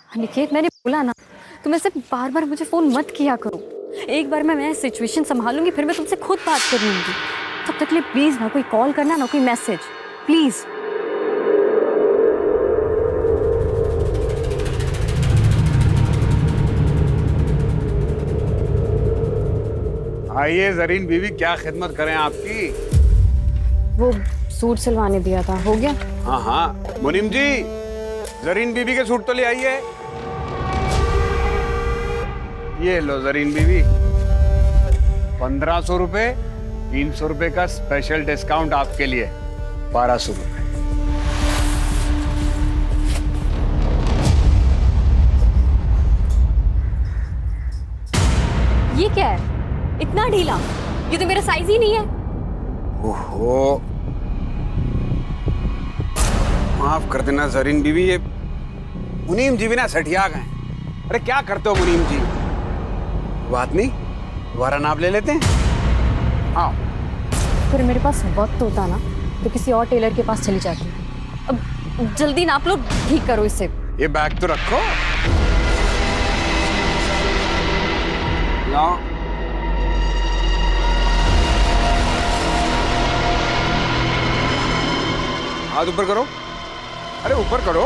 अनिकेत, मैंने बोला ना, तुम ऐसे बार बार मुझे फोन मत किया करो। एक बार मैं सिचुएशन संभालूंगी, फिर मैं तुमसे खुद बात कर लूंगी। तब तक के लिए प्लीज ना कोई कॉल करना, ना कोई मैसेज, प्लीज। आइए जरीन बीवी, क्या खिदमत करें आपकी? वो सूट सिलवाने दिया था, हो गया? हाँ हाँ मुनीम जी, जरीन बीबी के सूट तो ले आइए। ये लो जरीन बीवी, 1500 रुपए, 300 रुपए का स्पेशल डिस्काउंट आपके लिए, 1200 रुपए। ये क्या है, इतना ढीला? ये तो मेरा साइज ही नहीं है। ओहो, माफ कर देना जरीन बीवी, ये मुनीम जी भी ना सठिया गए। अरे क्या करते हो मुनीम जी? बात नहीं, दोबारा नाप ले लेते हैं। हाँ, फिर मेरे पास वक्त होता ना तो किसी और टेलर के पास चली जाती। अब जल्दी नाप लो, ठीक करो इसे। ये बैग तो रखो। लाओ। हाथ ऊपर करो। अरे ऊपर करो।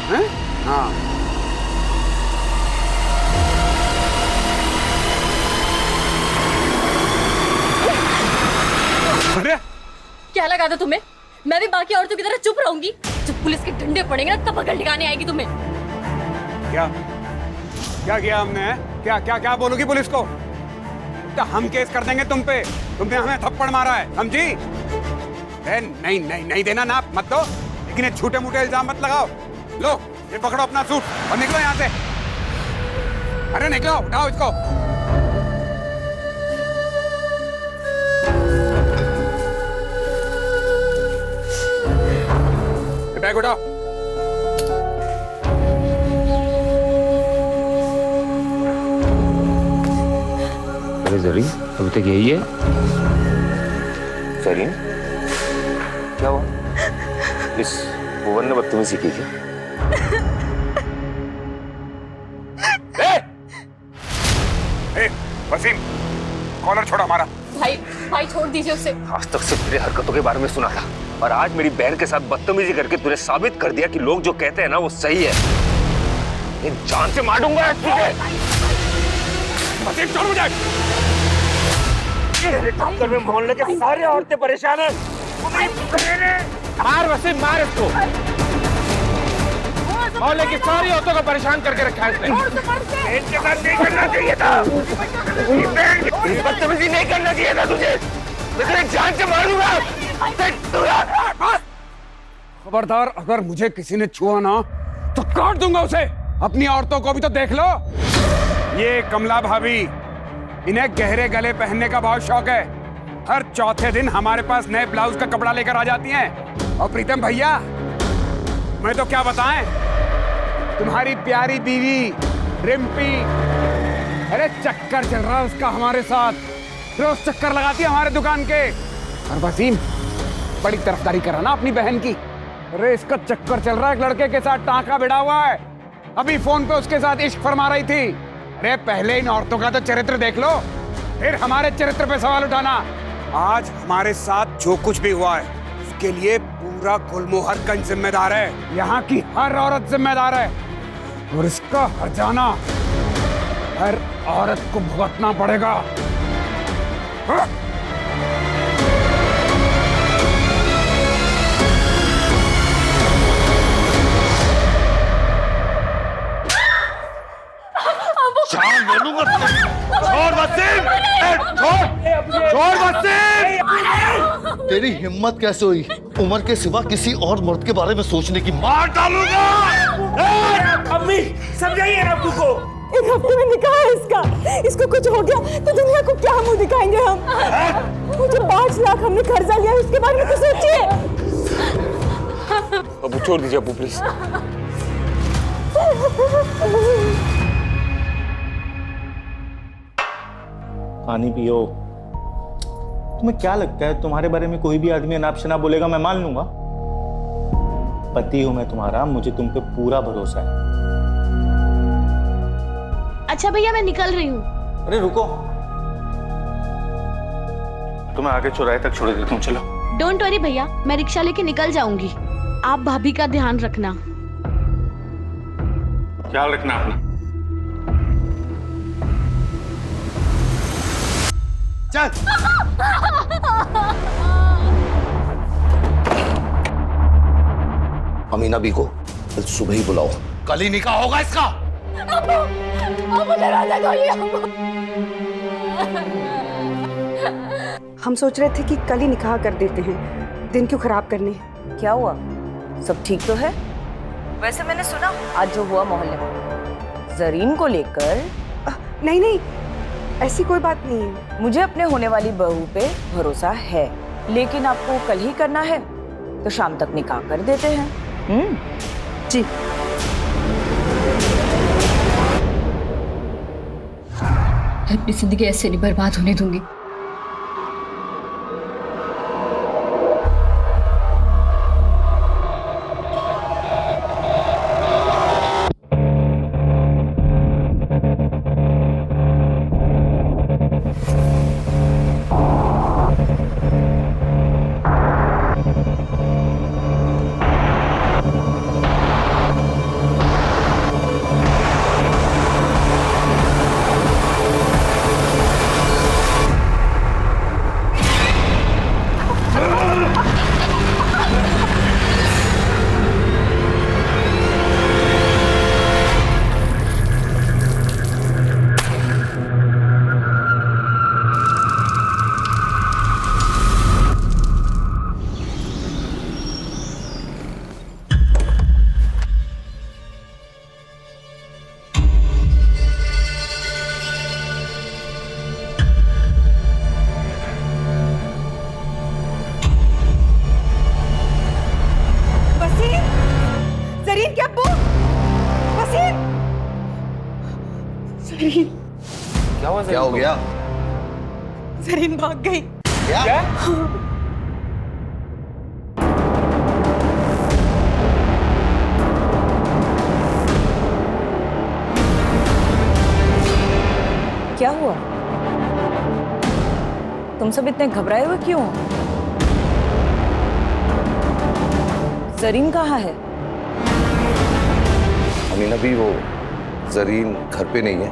हैं? हाँ। अरे क्या लगा था तुम्हें? मैं भी बाकी औरतों की तरह चुप रहूंगी? जब पुलिस के डंडे पड़ेंगे ना, तब अकल ठिकाने आएगी तुम्हें। क्या क्या किया हमने? क्या क्या क्या बोलोगी पुलिस को? तो हम केस कर देंगे तुम पे। तुमने हमें थप्पड़ मारा है, समझी? नहीं नहीं नहीं देना ना, मत दो। लेकिन ये झूठे मूठे इल्जाम मत लगाओ। लो ये पकड़ो अपना सूट और निकलो यहाँ से। अरे निकलो, उठाओ इसको। ये बैग उठाओ। अरे जरीन, अभी तक यही है? जरीन, क्या हुआ? इस भुवन ने बदतमीजी की क्या? वसीम, कॉलर छोड़ा हमारा। भाई भाई छोड़ दीजिए उसे। आज तक सिर्फ तेरे हरकतों के बारे में सुना था, और आज मेरी बहन के साथ बदतमीजी करके तूने साबित कर दिया कि लोग जो कहते हैं ना वो सही है। ये जान से मार दूंगा तुझे। वसीम छोड़ मुझे। हेलीकॉप्टर में मोहल्ले के सारे औरतें परेशान हैं। मार वसीम, मार इसको। मोहल्ले की सारी औरतों को परेशान करके रखा है इसने। इनके साथ नहीं करना चाहिए था। बदतमीजी नहीं करना चाहिए था तुझे। मैं तेरे जान से मार दूंगा। खबरदार, अगर मुझे किसी ने छुआ ना तो काट दूंगा उसे। अपनी औरतों को भी तो देख लो। ये कमला भाभी, इन्हें गहरे गले पहनने का बहुत शौक है। हर चौथे दिन हमारे पास नए ब्लाउज का कपड़ा लेकर आ जाती हैं। और प्रीतम भैया, मैं तो क्या बताएं, तुम्हारी प्यारी बीवी रिम्पी, अरे चक्कर चल रहा है उसका हमारे साथ। रोज चक्कर लगाती है हमारे दुकान के। और वसीम बड़ी तरफदारी कर रहा ना अपनी बहन की। अरे इसका चक्कर चल रहा है, एक लड़के के साथ टांका भिड़ा हुआ है। अभी फोन पे उसके साथ इश्क फरमा रही थी। अरे पहले इन औरतों का तो चरित्र देख लो, फिर हमारे चरित्र पे सवाल उठाना। आज हमारे साथ जो कुछ भी हुआ है उसके लिए पूरा गुलमोहरगंज जिम्मेदार है। यहाँ की हर औरत जिम्मेदार है, और इसका हर्जाना हर औरत को भुगतना पड़ेगा। हाँ? छोड़ वसीम! छोड़ वसीम! तेरी हिम्मत कैसे हुई उमर के सिवा किसी और मर्द के बारे में सोचने की? मार डालूंगा! अम्मी समझाइए अब्बू को। एक हफ्ते में निकाह है इसका। इसको कुछ हो गया तो दुनिया को क्या मुंह दिखाएंगे हम? मुझे 5 लाख हमने कर्जा लिया, उसके बारे में तो सोचिए। अबू छोड़ दीजिए अबू, प्लीज। पानी पियो। तुम्हें क्या लगता है तुम्हारे बारे में कोई भी आदमी अनाप शनाप बोलेगा मैं मान लूंगा? पति हूं मैं तुम्हारा, मुझे तुम पे पूरा भरोसा है। अच्छा भैया मैं निकल रही हूँ। अरे रुको, तुम्हें आगे चौराहे तक छोड़ देता हूँ, चलो। डोंट वरी भैया, मैं रिक्शा लेके निकल जाऊंगी। आप भाभी का ध्यान रखना। ख्याल रखना अपना। चल। अमीना बी को कल सुबह ही बुलाओ, कल ही निकाह होगा इसका। हम सोच रहे थे कि कल ही निकाह कर देते हैं, दिन क्यों खराब करने। क्या हुआ? सब ठीक तो है? वैसे मैंने सुना आज जो हुआ मोहल्ले में जरीन को लेकर। नहीं नहीं, ऐसी कोई बात नहीं है। मुझे अपने होने वाली बहू पे भरोसा है, लेकिन आपको कल ही करना है तो शाम तक निकाह कर देते हैं। जी। अपनी जिंदगी ऐसे नहीं बर्बाद होने दूंगी। जरीन क्या अब्बू? वसीम! जरीन, क्या हो गया? जरीन भाग गई। क्या? क्या हुआ? तुम सब इतने घबराए हुए क्यों हो? जरीन कहाँ है? अमीना भी, वो जरीन घर पे नहीं है,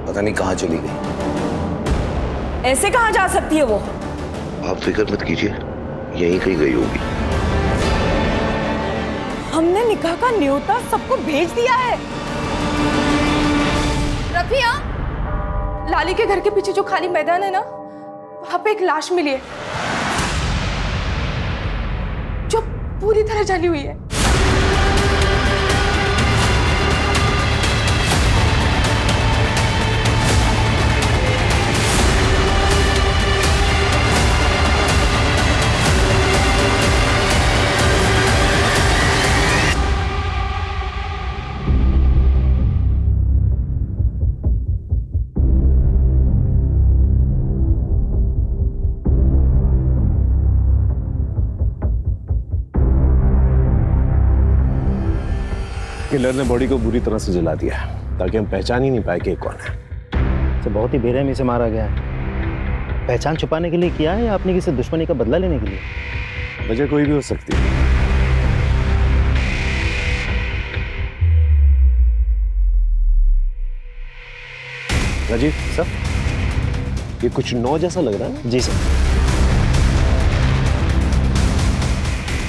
पता नहीं कहाँ चली गई। ऐसे कहाँ जा सकती है वो? आप फिक्र मत कीजिए, यहीं कहीं गई होगी। हमने निकाह का न्योता सबको भेज दिया है। रफिया, लाली के घर के पीछे जो खाली मैदान है ना, वहां पे एक लाश मिली है जो पूरी तरह जली हुई है। किलर ने बॉडी को बुरी तरह से जला दिया ताकि हम पहचान ही नहीं पाए कि कौन है। तो बहुत ही बेरहमी से मारा गया है। पहचान छुपाने के लिए किया है या आपने किसी दुश्मनी का बदला लेने के लिए? वजह कोई भी हो सकती है। राजीव सर, ये कुछ नौ जैसा लग रहा है। जी सर।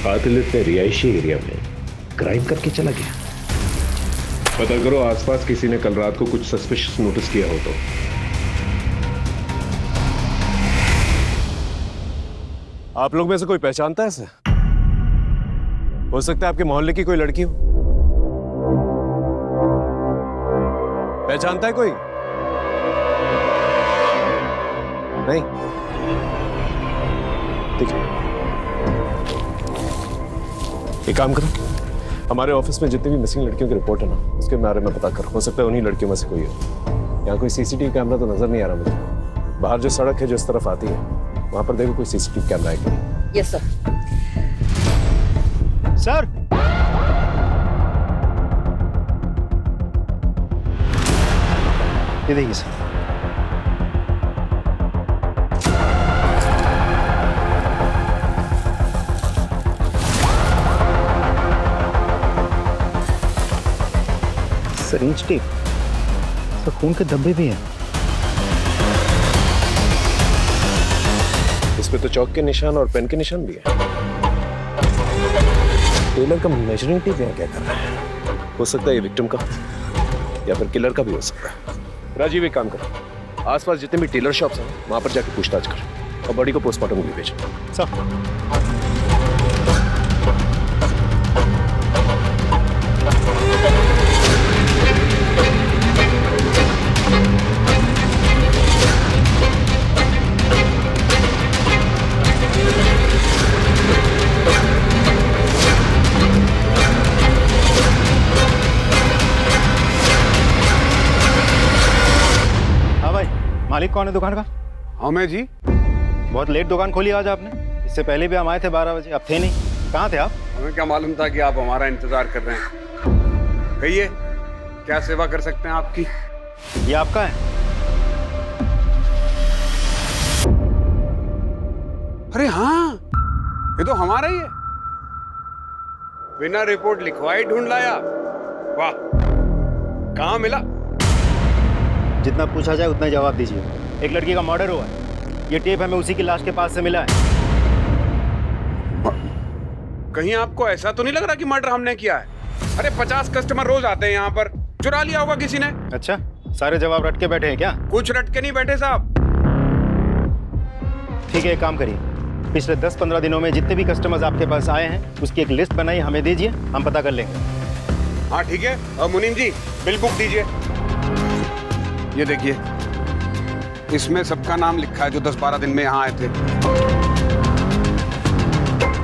कातिल इतने रिहायशी एरिया में क्राइम करके चला गया। पता करो आसपास किसी ने कल रात को कुछ सस्पिशियस नोटिस किया हो तो। आप लोग में से कोई पहचानता है इसे? हो सकता है आपके मोहल्ले की कोई लड़की हो। पहचानता है कोई? नहीं? ठीक है, एक काम करो, हमारे ऑफिस में जितनी भी मिसिंग लड़कियों की रिपोर्ट है ना, उसके बारे में पता करो। हो सकता है उन्हीं लड़कियों में से कोई हो। यहाँ कोई सीसीटीवी कैमरा तो नजर नहीं आ रहा मुझे। बाहर जो सड़क है जो इस तरफ आती है, वहां पर देखो कोई सीसीटीवी कैमरा है कि नहीं। Yes sir. सर, ये देखिए सर। सरिंज टेप, सर खून के धब्बे भी हैं। इसमें तो चौक के निशान और पेन के निशान भी है। टेलर का मेजरिंग टेप यहाँ क्या कर रहा है? हो सकता है ये विक्टिम का या फिर किलर का भी हो सकता है। राजीव एक काम कर, आसपास जितने भी टेलर शॉप्स हैं वहां पर जाके पूछताछ कर और बॉडी को पोस्टमार्टम के लिए भेज। सर, मालिक कौन है दुकान का? हाँ मैं जी। बहुत लेट दुकान खोली आज आपने। इससे पहले भी हम आए थे 12 बजे, अब थे नहीं। कहाँ थे आप? हमें क्या मालूम था कि आप हमारा इंतजार कर रहे हैं। कहिए क्या सेवा कर सकते हैं आपकी? ये आपका है? अरे हाँ, ये तो हमारा ही है। बिना रिपोर्ट लिखवाए ढूंढ लाया। वाह, कहाँ मिला? जितना पूछा जाए उतना जवाब दीजिए। एक लड़की का मर्डर हुआ है। ये टेप हमें उसी की लाश के पास से मिला है। कहीं आपको ऐसा तो नहीं लग रहा कि मर्डर हमने किया है? अरे 50 कस्टमर रोज आते हैं यहाँ पर, चुरा लिया होगा किसी ने। अच्छा, सारे जवाब रट के बैठे हैं क्या? कुछ रट के नहीं बैठे साहब। ठीक है, एक काम करिए, पिछले 10-15 दिनों में जितने भी कस्टमर्स आपके पास आए हैं उसकी एक लिस्ट बनाई, हमें दीजिए, हम पता कर लेंगे। हाँ ठीक है। और मुनीम जी बिल बुक दीजिए। ये देखिए, इसमें सबका नाम लिखा है जो 10-12 दिन में यहाँ आए थे।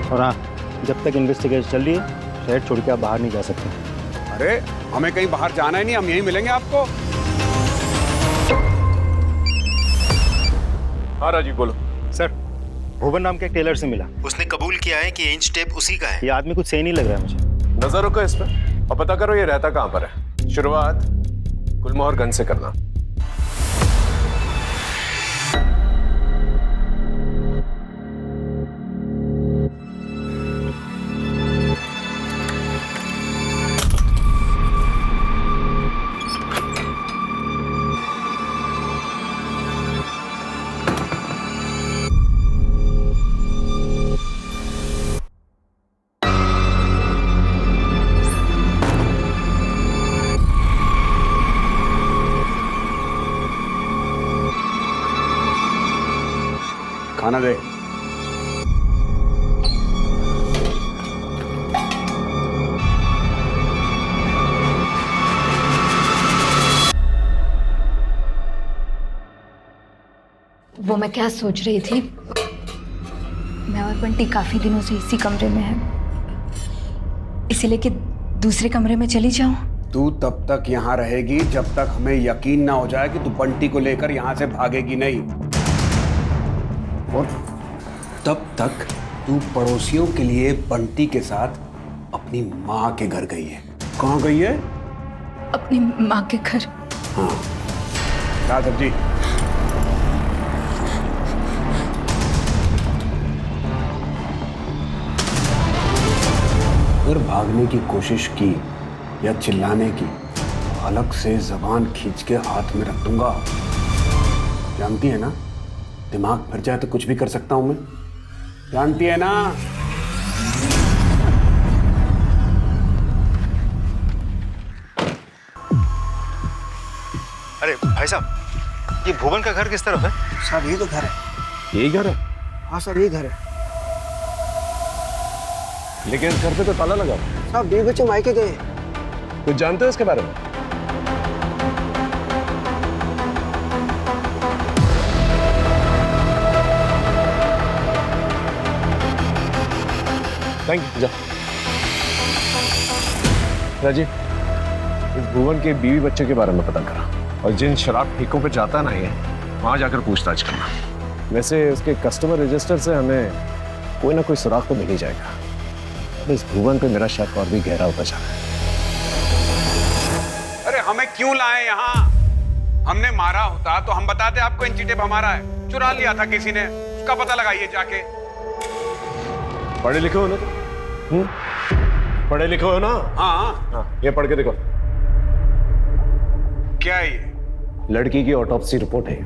और हाँ, जब तक इन्वेस्टिगेशन चल रही है शहर छोड़ के आप बाहर नहीं जा सकते। अरे हमें कहीं बाहर जाना ही नहीं, हम यहीं मिलेंगे आपको। हाँ राजीव बोलो। सर, भुवन नाम के एक टेलर से मिला। उसने कबूल किया है कि इंच टेप उसी का है। ये आदमी कुछ सही नहीं लग रहा है मुझे। नजर रखो इस पर और पता करो ये रहता कहाँ पर है। शुरुआत गुलमोहर गंज से करना। खाना दे। वो मैं क्या सोच रही थी, मैं और बंटी काफी दिनों से इसी कमरे में हैं, इसीलिए कि दूसरे कमरे में चली जाऊं। तू तब तक यहाँ रहेगी जब तक हमें यकीन ना हो जाए कि तू बंटी को लेकर यहाँ से भागेगी नहीं, और तब तक तू पड़ोसियों के लिए बंटी के साथ अपनी माँ के घर गई है। कहाँ गई है? अपनी माँ के घर। हाँ, क्या सब्जी? अगर भागने की कोशिश की या चिल्लाने की, अलग से जबान खींच के हाथ में रख दूंगा। जानती है ना, दिमाग भर जाए तो कुछ भी कर सकता हूं मैं। जानती है ना? अरे भाई साहब, ये भुवन का घर किस तरफ है? साहब ये तो घर है। यही घर है? हाँ सर, ये घर है। लेकिन इस घर पे तो ताला लगा। साहब 2 बच्चे मायके गए। कुछ जानते हो इसके बारे में? Thank you. जा राजीव, इस भुवन के बीवी बच्चे के बारे में पता करा और जिन शराब ठेकों पे जाता ना ये, वहां जाकर पूछताछ करना। वैसे उसके कस्टमर रजिस्टर से हमें कोई ना कोई सुराग तो मिल ही जाएगा। इस भुवन पे मेरा शक और भी गहरा होता जा रहा है। अरे हमें क्यों लाए यहाँ? हमने मारा होता तो हम बताते आपको इंची टेप हमारा है, चुरा लिया था किसी ने, उसका पता लगाइए जाके। पढ़े लिखे हो ना तुम? पढ़े लिखे हो ना? हाँ। ये पढ़ के देखो। क्या है ये? लड़की की ऑटोप्सी रिपोर्ट है।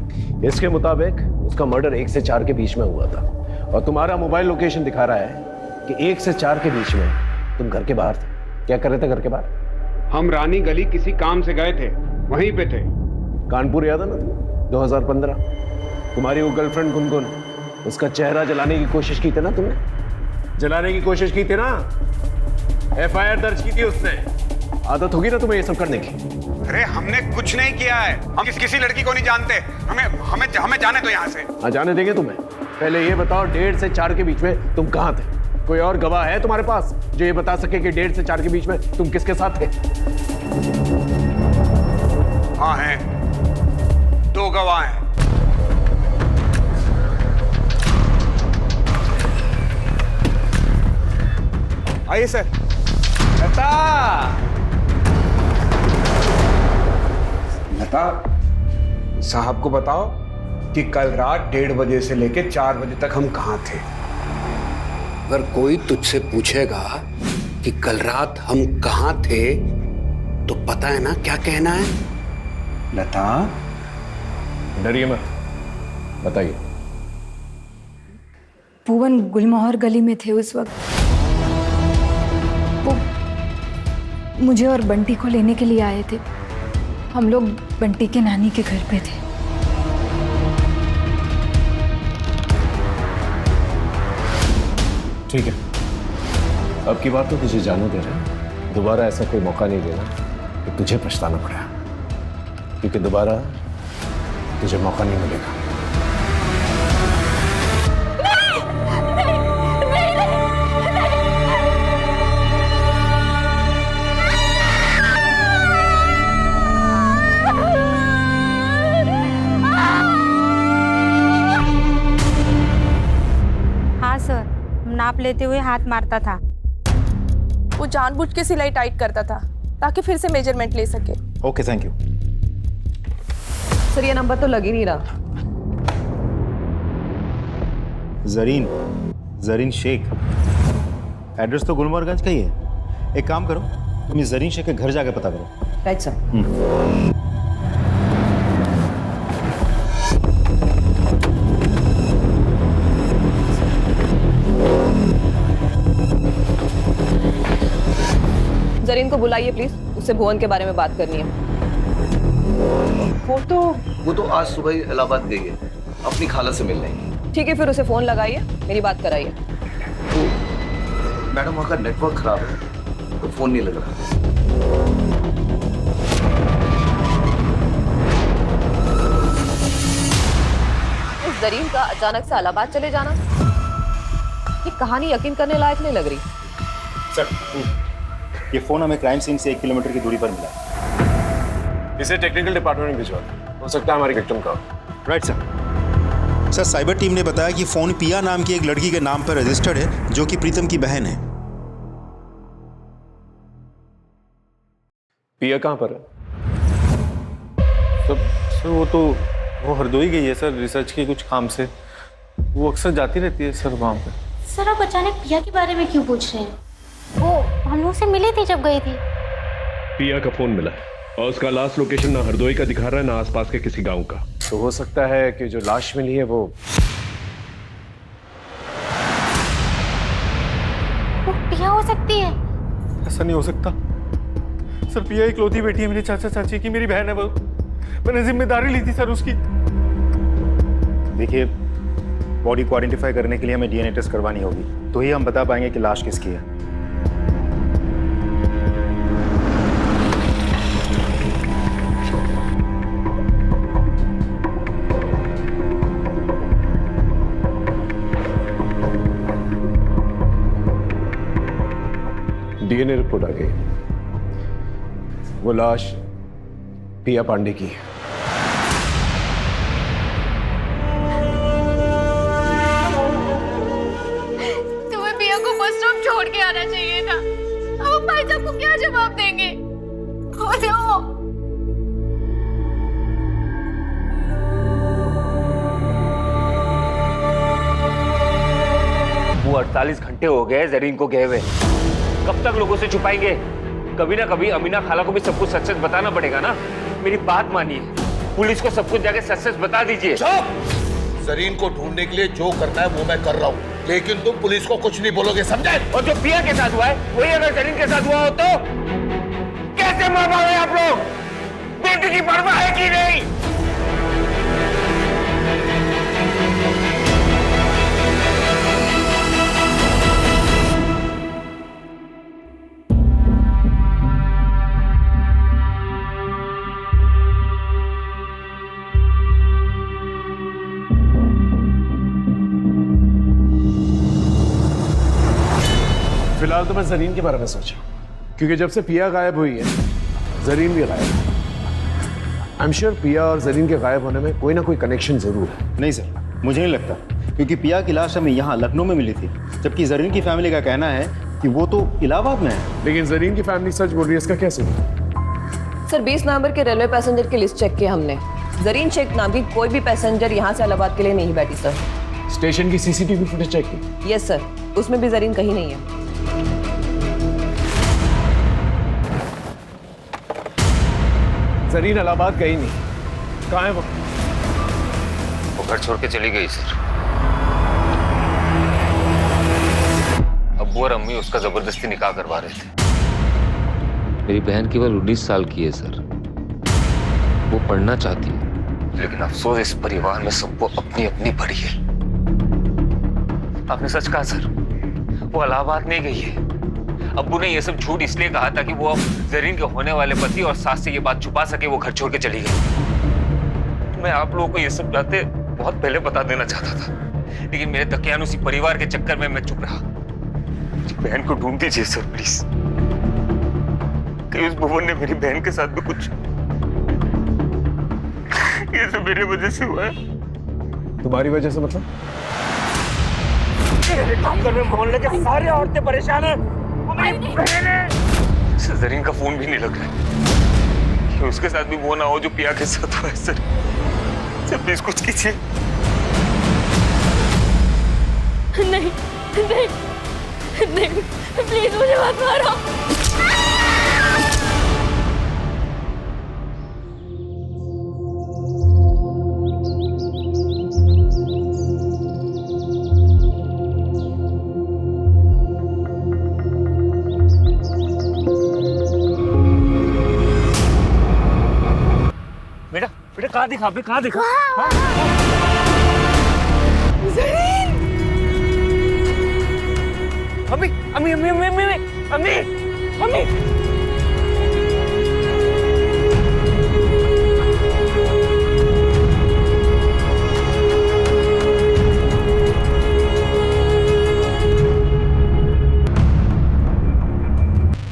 इसके मुताबिक उसका मर्डर 1 से 4 के बीच में हुआ था और तुम्हारा मोबाइल लोकेशन दिखा रहा है कि 1 से 4 के बीच में तुम घर के बाहर थे। क्या कर रहे थे घर के बाहर? हम रानी गली किसी काम से गए थे, वहीं पे थे। कानपुर याद है ना तुम? 2015 तुम्हारी वो गर्लफ्रेंड गुनगुन, उसका चेहरा जलाने की कोशिश की थी ना तुमने? जलाने की कोशिश की थी ना? FIR दर्ज की थी उसने। आदत होगी ना तुम्हें ये सब करने की? अरे हमने कुछ नहीं किया है, हम किसी लड़की को नहीं जानते। हमें जाने दो यहाँ से। हाँ, जाने देंगे तुम्हें। पहले ये बताओ 1.5 से 4 के बीच में तुम कहाँ थे? कोई और गवाह है तुम्हारे पास जो ये बता सके कि 1.5 से 4 के बीच में तुम किसके साथ थे? हाँ हैं, 2 गवाह हैं। आइए सर। लता साहब को बताओ कि कल रात 1:30 बजे से लेके 4 बजे तक हम कहाँ थे। अगर कोई तुझसे पूछेगा कि कल रात हम कहाँ थे तो पता है ना क्या कहना है? लता डरिए मत, बताइए। भुवन गुलमोहर गली में थे उस वक्त। वो मुझे और बंटी को लेने के लिए आए थे। हम लोग बंटी के नानी के घर पे थे। ठीक है, अब की बात तो तुझे जाने दे रहे हैं। दोबारा ऐसा कोई मौका नहीं देना कि तुझे पछताना पड़ा, क्योंकि दोबारा तुझे मौका नहीं मिलेगा। हाँ सर, नाप लेते हुए हाथ मारता था। वो जानबूझ के सिलाई टाइट करता था ताकि फिर से मेजरमेंट ले सके। Okay, thank you. सर ये नंबर तो लग ही नहीं रहा। जरीन शेख, एड्रेस तो गुलमोहरगंज का ही है। एक काम करो, तुम इस जरीन शेख के घर जाके पता करो। Right sir. जरीन को बुलाइए प्लीज, उससे भुवन के बारे में बात करनी है। वो तो आज सुबह ही इलाहाबाद गई है, अपनी खाला से मिलने। ठीक है, फिर उसे फोन लगाइए, मेरी बात कराइए। तो मैडम वहाँ का नेटवर्क खराब है तो फोन नहीं लग रहा। इस जरीन का अचानक से इलाहाबाद चले जाना, ये कहानी यकीन करने लायक नहीं लग रही। सर, ये फोन हमें क्राइम सीन से 1 किलोमीटर की दूरी पर मिला। इसे टेक्निकल डिपार्टमेंट में भिजवा दो, हो सकता है हमारी विक्टिम का। Right sir. Sir, cyber team ने बताया कि फोन पिया नाम की एक लड़की के नाम पर रजिस्टर्ड है जो कि प्रीतम की बहन है। पिया कहाँ पर है? सर वो हरदोई गई है सर, रिसर्च के कुछ काम से। वो अक्सर जाती रहती है सर वहाँ पे। सर आप अचानक पिया के बारे में क्यों पूछ रहे हैं? वो हम लोग से मिली थी जब गई थी। पिया का फोन मिला है और उसका लास्ट लोकेशन ना हरदोई का दिखा रहा है ना आसपास के किसी गांव का। तो हो सकता है कि जो लाश मिली है वो पिया हो सकती है। ऐसा नहीं हो सकता सर, पिया इकलौती बेटी है मेरे चाचा चाची की, मेरी बहन है वो। मैंने जिम्मेदारी ली थी सर उसकी। देखिए, बॉडी को आइडेंटिफाई करने के लिए हमें DNA टेस्ट करवानी होगी, तो ही हम बता पाएंगे कि लाश किसकी है। DNA रिपोर्ट आ गई, वो लाश पिया पांडे की है। तुम्हें पिया को बस स्टॉप छोड़ के आना चाहिए 48 घंटे हो गए जरीन को गए हुए। कब तक लोगों से छुपाएंगे? कभी ना कभी अमीना खाला को भी सब कुछ सच सच बताना पड़ेगा ना। मेरी बात मानिए, पुलिस को सब कुछ जाके सच सच बता दीजिए। जरीन को ढूंढने के लिए जो करना है वो मैं कर रहा हूँ, लेकिन तुम पुलिस को कुछ नहीं बोलोगे, समझे? और जो पिया के साथ हुआ है वही अगर जरीन के साथ हुआ हो तो कैसे मार पाओगे आप लोग? बेटी की परवाह है कि नहीं? फिलहाल तो मैं जरीन के बारे में सोचा, क्योंकि जब से पिया गायब हुई है जरीन भी गायब है। आई एम श्योर पिया और जरीन के गायब होने में कोई ना कोई कनेक्शन जरूर है। नहीं सर, मुझे नहीं लगता, क्योंकि पिया की लाश हमें यहाँ लखनऊ में मिली थी, जबकि जरीन की फैमिली का कहना है कि वो तो इलाहाबाद में है। लेकिन जरीन की फैमिली सच बोल रही है, इसका क्या सर? 20 नवंबर के रेलवे पैसेंजर की लिस्ट चेक की हमने। जरीन शेख नाम की कोई भी पैसेंजर यहाँ से इलाहाबाद के लिए नहीं बैठी सर। स्टेशन की सीसीटीवी फुटेज चेक की? यस सर, उसमें भी जरीन कहीं नहीं है। जरीन इलाहाबाद गई नहीं, कहाँ है वो? घर छोड़ के चली गई सर। अब्बू और अम्मी उसका जबरदस्ती निकाह करवा रहे थे। मेरी बहन केवल 19 साल की है सर, वो पढ़ना चाहती है, लेकिन अफसोस इस परिवार में सबको अपनी अपनी पड़ी है। आपने सच कहा सर, वो इलाहाबाद नहीं गई है। अब्बू ने ये सब झूठ इसलिए कहा था कि वो अब जरीन के होने वाले पति और सास से ये बात छुपा सके, वो घर छोड़ के चली गई। मैं आप लोगों को ये सब बातें बहुत पहले बता देना चाहता था, लेकिन मेरे दकियानुसी परिवार के चक्कर में मैं चुप रहा। बहन को ढूंढ दीजिए सर प्लीज। कि उस भुवन ने मेरी बहन के साथ भी कुछ, ये सब मेरी वजह से हुआ है। तुम्हारी वजह से मतलब? काम करने मोहल्ले के सारे औरतें परेशान हैं। जरीन का फोन भी नहीं लग रहा है। कि उसके साथ भी वो ना हो जो पिया के साथ हुआ है सर। सर प्लीज कुछ कीजिए। नहीं नहीं नहीं, प्लीज मुझे मत मारो। बेटा बेटा कहाँ दिखा? कहाँ दिखा? जरीन! अम्मी अम्मी अम्मी अम्मी अम्मी अम्मी अम्मी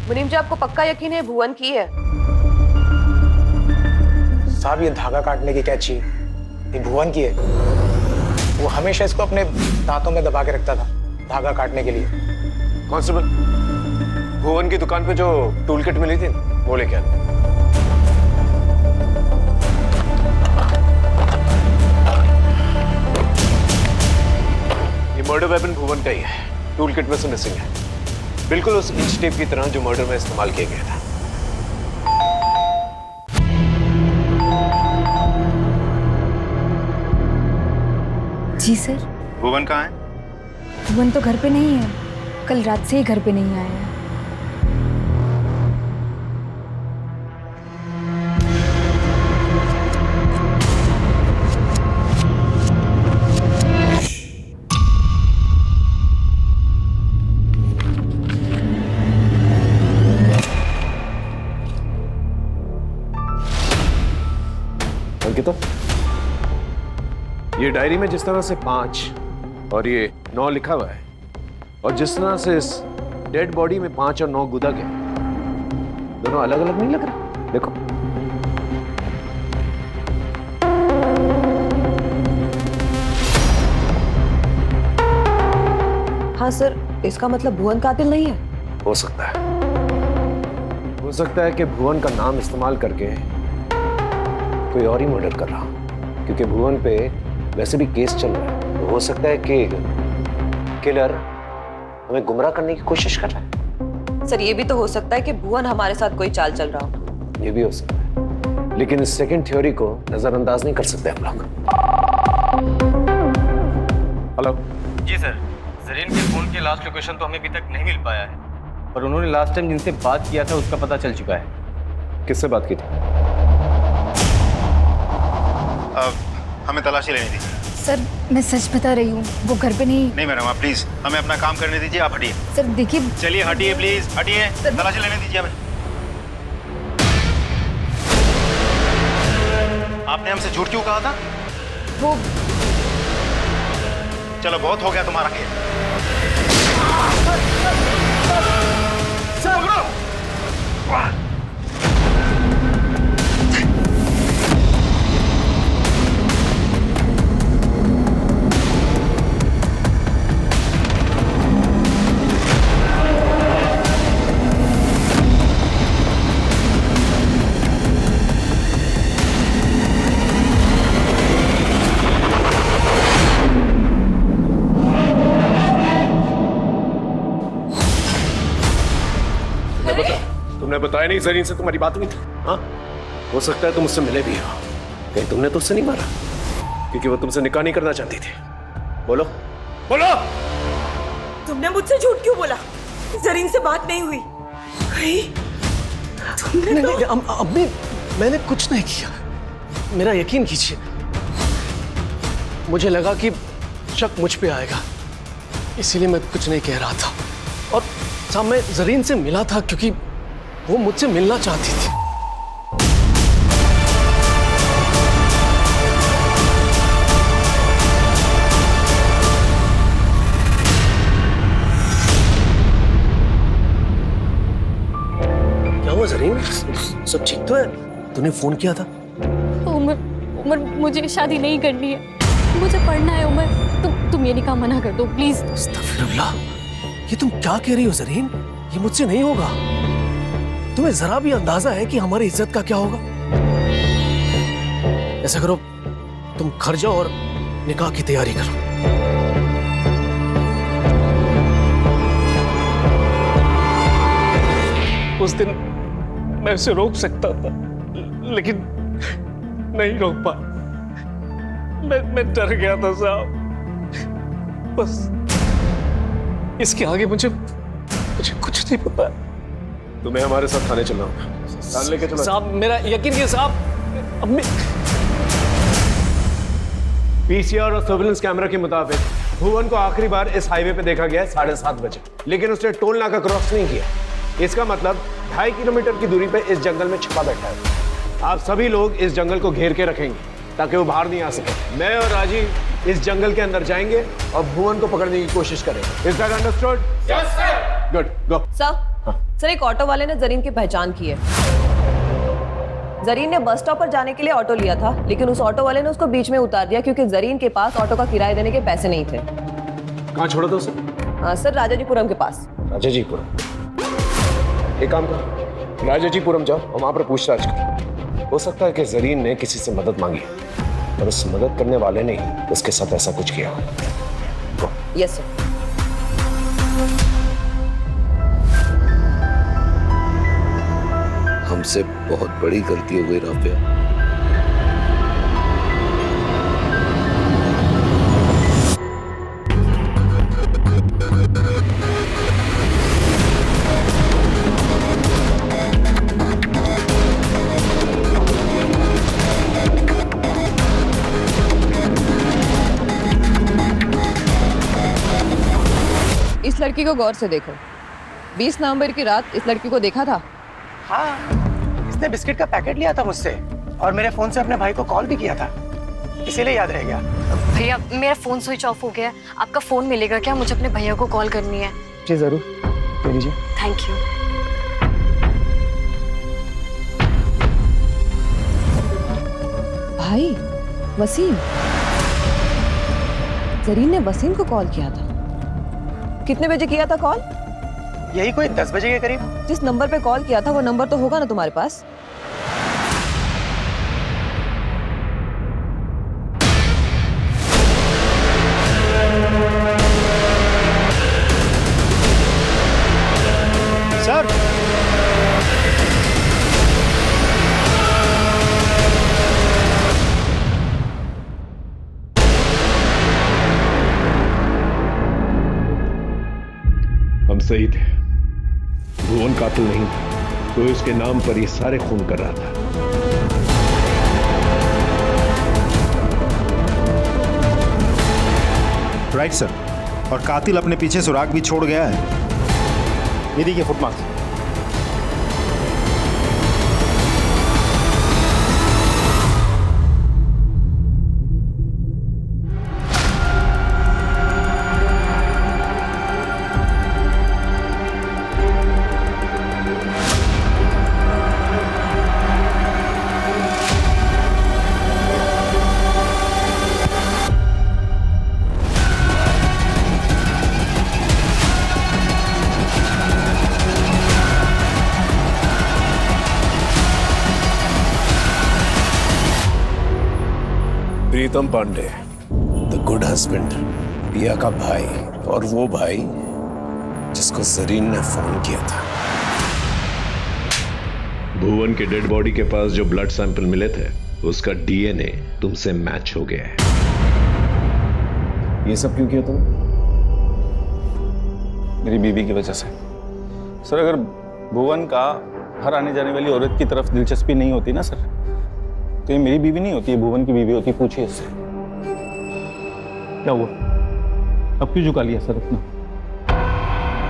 मुनीम जी, आपको पक्का यकीन है भुवन की है? साहब, ये धागा काटने की कैंची ये भुवन की है। वो हमेशा इसको अपने दांतों में दबा के रखता था धागा काटने के लिए। कांस्टेबल, भुवन की दुकान पे जो टूल किट मिली थी वो लेके आना। ये मर्डर वेपन भुवन का ही है, टूल किट में से मिसिंग है, बिल्कुल उस इंच टेप की तरह जो मर्डर में इस्तेमाल किया गया था। जी सर। भुवन कहाँ है? भुवन तो घर पे नहीं है, कल रात से ही घर पे नहीं आया है। अंकिता, ये डायरी में जिस तरह से 5 और ये 9 लिखा हुआ है, और जिस तरह से इस डेड बॉडी में 5 और 9 गुदा गया, दोनों अलग अलग नहीं लग रहा? देखो। हाँ सर, इसका मतलब भुवन कातिल नहीं है? हो सकता है, हो सकता है कि भुवन का नाम इस्तेमाल करके कोई और ही मर्डर कर रहा, क्योंकि भुवन पे वैसे भी केस चल रहा है। तो हो सकता है कि किलर हमें गुमराह करने की कोशिश कर रहा है। सर ये भी तो हो सकता है कि भुवन हमारे साथ कोई चाल चल रहा हो। ये भी हो सकता है, लेकिन इस सेकंड थ्योरी को नजरअंदाज नहीं कर सकते हम लोग। हेलो जी सर, जरीन के फोन की लास्ट लोकेशन तो हमें अभी तक नहीं मिल पाया है, पर उन्होंने लास्ट टाइम जिनसे बात किया था उसका पता चल चुका है। किससे बात की थी? हमें तलाशी लेनी थी। सर मैं सच बता रही हूँ, वो घर पे नहीं। नहीं मैडम, आप प्लीज हमें अपना काम करने दीजिए, आप हटिए। सर देखिए, चलिए हटिए प्लीज, हटिए, तलाशी लेने दीजिए हमें। आपने हमसे झूठ क्यों कहा था? वो चलो बहुत हो गया तुम्हारा खेल। तुमने बताया नहीं जरीन से तुम्हारी बात हुई थी? हाँ, हो सकता है तुम उससे मिले भी हो। कहीं तुमने तो उससे नहीं मारा? क्योंकि वो तुमसे निकाह नहीं करना चाहती थी। बोलो बोलो। तुमने मुझसे झूठ क्यों बोला? जरीन से बात नहीं हुई। तुमने नहीं, अम्मी मैंने कुछ नहीं किया, मेरा यकीन कीजिए। मुझे लगा कि शक मुझ पे आएगा, इसीलिए मैं कुछ नहीं कह रहा था। और साहब मैं जरीन से मिला था क्योंकि वो मुझसे मिलना चाहती थी। क्या हुआ जरीन, सब ठीक तो है? तूने फोन किया था? उमर मुझे शादी नहीं करनी है, मुझे पढ़ना है। उमर तुम ये निकाह मना कर दो प्लीज। अस्तगफिरुल्लाह, ये तुम क्या कह रही हो जरीन? ये मुझसे नहीं होगा। तुम्हें जरा भी अंदाजा है कि हमारी इज्जत का क्या होगा? ऐसा करो, तुम घर जाओ और निकाह की तैयारी करो। उस दिन मैं उसे रोक सकता था, लेकिन नहीं रोक पा। मैं डर गया था साहब। बस इसके आगे मुझे कुछ नहीं पता। तुम्हें हमारे साथ थाने चलना होगा। लेके चलो साहब, मेरा यकीन कीजिए साहब। अब मैं पीसीआर और सर्विलेंस कैमरा के मुताबिक भुवन को आखिरी बार इस हाईवे पे देखा गया है 7:30 बजे, लेकिन उसने टोल नाका क्रॉस नहीं किया। इसका मतलब 2.5 किलोमीटर की दूरी पे इस जंगल में छिपा बैठा है। आप सभी लोग इस जंगल को घेर के रखेंगे ताकि वो बाहर नहीं आ सके। मैं और राजीव इस जंगल के अंदर जाएंगे और भुवन को पकड़ने की कोशिश करेंगे। Is that understood? Yes sir. Good, go. Sir एक ऑटो वाले ने जरीन की पहचान की है। जरीन ने बस स्टॉप पर जाने के लिए ऑटो लिया था, लेकिन उस ऑटो वाले ने उसको बीच में उतार दिया क्योंकि जरीन के पास ऑटो का किराया देने के पैसे नहीं थे। कहाँ छोड़ा था उसे? सर राजाजीपुरम के पास। राजाजीपुरम? एक काम करो, राजाजीपुरम जाओ और वहां पर पूछताछ करो। हो सकता है कि जरीन ने किसी से मदद मांगी और उस मदद करने वाले ने ही उसके साथ ऐसा कुछ किया। Yes sir. हमसे बहुत बड़ी गलती हो गई राफिया। इस लड़की को गौर से देखो। 20 नवंबर की रात इस लड़की को देखा था? हाँ, इसने बिस्किट का पैकेट लिया था मुझसे और मेरे फोन से अपने भाई को कॉल भी किया था, इसीलिए याद रह गया। भैया मेरा फोन स्विच ऑफ हो गया है, आपका फोन मिलेगा क्या? मुझे अपने भैया को कॉल करनी है। जी जरूर, ले लीजिए। Thank you. भाई वसीम, जरीन ने वसीम को कॉल किया था। कितने बजे किया था कॉल? यही कोई 10 बजे के करीब। जिस नंबर पे कॉल किया था वो नंबर तो होगा ना तुम्हारे पास? कातिल नहीं था तो इसके नाम पर ये सारे खून कर रहा था। राइट सर, और कातिल अपने पीछे सुराग भी छोड़ गया है। ये देखिए footmarks. Pritam Pandey, the good husband, Piya का भाई, और वो भाई जिसको जरीन ने फोन किया था। भुवन के डेड बॉडी के पास जो ब्लड सैंपल मिले थे उसका डीएनए तुमसे मैच हो गया है। ये सब क्यों किया तुम? मेरी बीवी की वजह से। सर, अगर भुवन का घर आने जाने वाली औरत की तरफ दिलचस्पी नहीं होती ना सर, तो ये मेरी बीवी नहीं होती, ये भुवन की बीवी होती। पूछिए इससे क्या हुआ, अब क्यों झुका लिया सर अपना?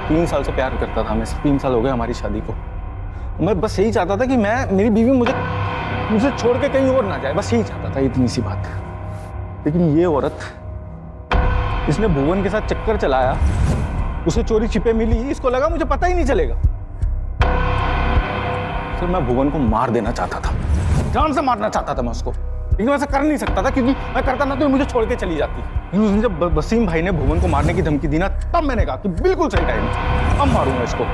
3 साल से प्यार करता था मैं, 3 साल हो गए हमारी शादी को। मैं बस यही चाहता था कि मेरी बीवी मुझे छोड़ के कहीं और ना जाए, बस यही चाहता था, इतनी सी बात। लेकिन ये औरत, इसने भुवन के साथ चक्कर चलाया, उसे चोरी छिपे मिली, इसको लगा मुझे पता ही नहीं चलेगा। सर, मैं भुवन को मार देना चाहता था, जान से मारना चाहता था मैं उसको, लेकिन मैं ऐसा कर नहीं सकता था, क्योंकि मैं करता ना तो मुझे छोड़ के चली जाती। लेकिन उसने जब वसीम भाई ने भुवन को मारने की धमकी दी ना, तब मैंने कहा कि बिल्कुल सही टाइम है, अब मारूंगा इसको।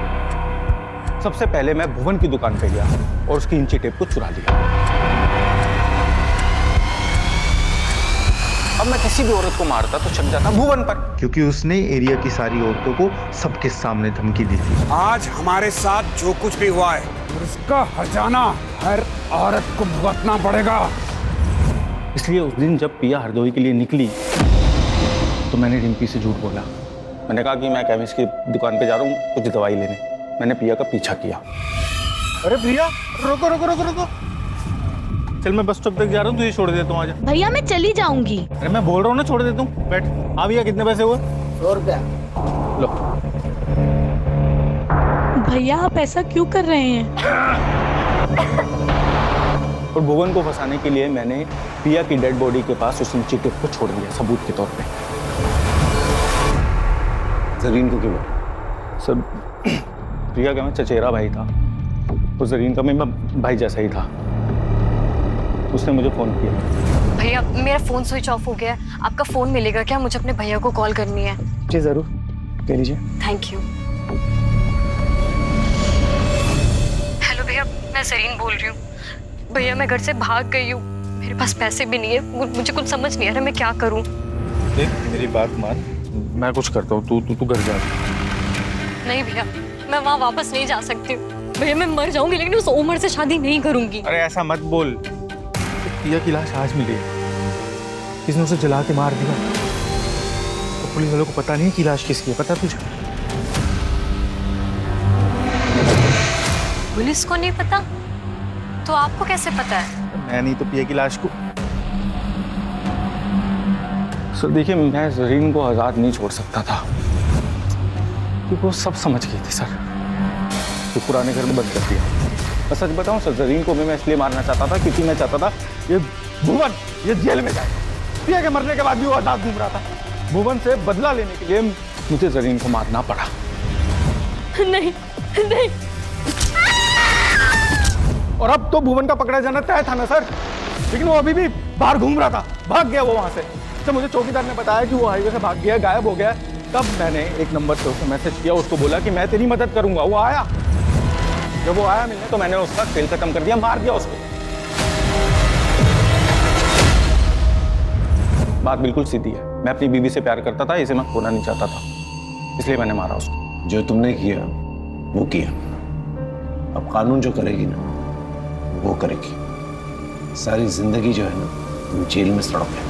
सबसे पहले मैं भुवन की दुकान पे गया और उसकी इंची टेप को चुरा लिया। अब मैं किसी भी औरत को मारता तो शक जाता भुवन पर, क्योंकि उसने एरिया की सारी औरतों को सबके सामने धमकी दी थी। आज हमारे साथ जो कुछ भी हुआ है उसका हर्जाना हर औरत को भुगतना पड़ेगा। इसलिए उस दिन जब पिया हरदोई के लिए निकली तो मैंने रिंकी से झूठ बोला। मैंने कहा कि मैं केमिस्ट की दुकान पे जा रहा हूँ कुछ दवाई लेने। मैंने पिया का पीछा किया। अरे प्रिया, रुको रुको रुको रुको, चल मैं बस स्टॉप तक जा रहा हूँ, तुझे छोड़ देता हूँ, आजा। भैया मैं चली जाऊंगी। अरे मैं बोल रहा हूँ ना, छोड़ देता हूँ, बैठ। हाँ भैया, कितने पैसे हुए? 100 रुपया। लो। भैया आप ऐसा क्यों कर रहे हैं? और भुवन को फंसाने के लिए मैंने पिया की डेड बॉडी के पास उस इंची टेप को छोड़ दिया सबूत के तौर पे। जरीन को क्यों? सर, प्रिया का मैं चचेरा भाई था और जरीन का मैं भाई जैसा ही था। उसने मुझे फोन किया। भैया मेरा फोन स्विच ऑफ हो गया है, आपका फोन मिलेगा क्या? मुझे अपने भैया को कॉल करनी है। जी जरूर, ले लीजिए। Thank you. हेलो भैया, मैं जरीन बोल रही हूँ। भैया मैं घर से भाग गई हूँ, मेरे पास पैसे भी नहीं है, मुझे कुछ समझ नहीं आ रहा मैं क्या करूँ। देख मेरी बात मान, मैं कुछ करता हूँ, तू घर जा। नहीं भैया, मैं वहाँ वापस नहीं जा सकती हूँ। भैया मैं मर जाऊंगी लेकिन उस उमर से शादी नहीं करूंगी। अरे ऐसा मत बोल, पिया की लाश आज मिली है, किसने उसे जला के मार दिया। तो पुलिस वालों को पता नहीं कि लाश किसकी है, पता तुझे? पुलिस को नहीं पता तो आपको कैसे पता है? मैं नहीं तो पिया की लाश को। सर देखिए, मैं जरीन को आजाद नहीं छोड़ सकता था क्योंकि वो सब समझ गई थी सर। तो पुराने घर में बंद कर दिया। मैं सच बताऊं सर, जरीन को मैं इसलिए मारना चाहता था क्योंकि मैं चाहता था ये भुवन ये जेल में जाए। पिया के मरने के बाद भी वो आजाद घूम रहा था। भुवन से बदला लेने के लिए मुझे जरीन को मारना पड़ा। नहीं नहीं। और अब तो भुवन का पकड़ा जाना तय था ना सर, लेकिन वो अभी भी बाहर घूम रहा था, भाग गया वो वहां से। जब मुझे चौकीदार ने बताया कि वो हाईवे से भाग गया, गायब हो गया, तब मैंने एक नंबर से उसे मैसेज किया, उसको बोला कि मैं तेरी मदद करूंगा। वो आया, जब वो आया मिलने तो मैंने उसका खेल खत्म कर दिया, मार दिया उसको। बात बिल्कुल सीधी है, मैं अपनी बीवी से प्यार करता था, इसे मैं खोना नहीं चाहता था, इसलिए मैंने मारा उसको। जो तुमने किया वो किया, अब कानून जो करेगी ना वो करेगी। सारी जिंदगी जो है ना तुम जेल में सड़ोगे।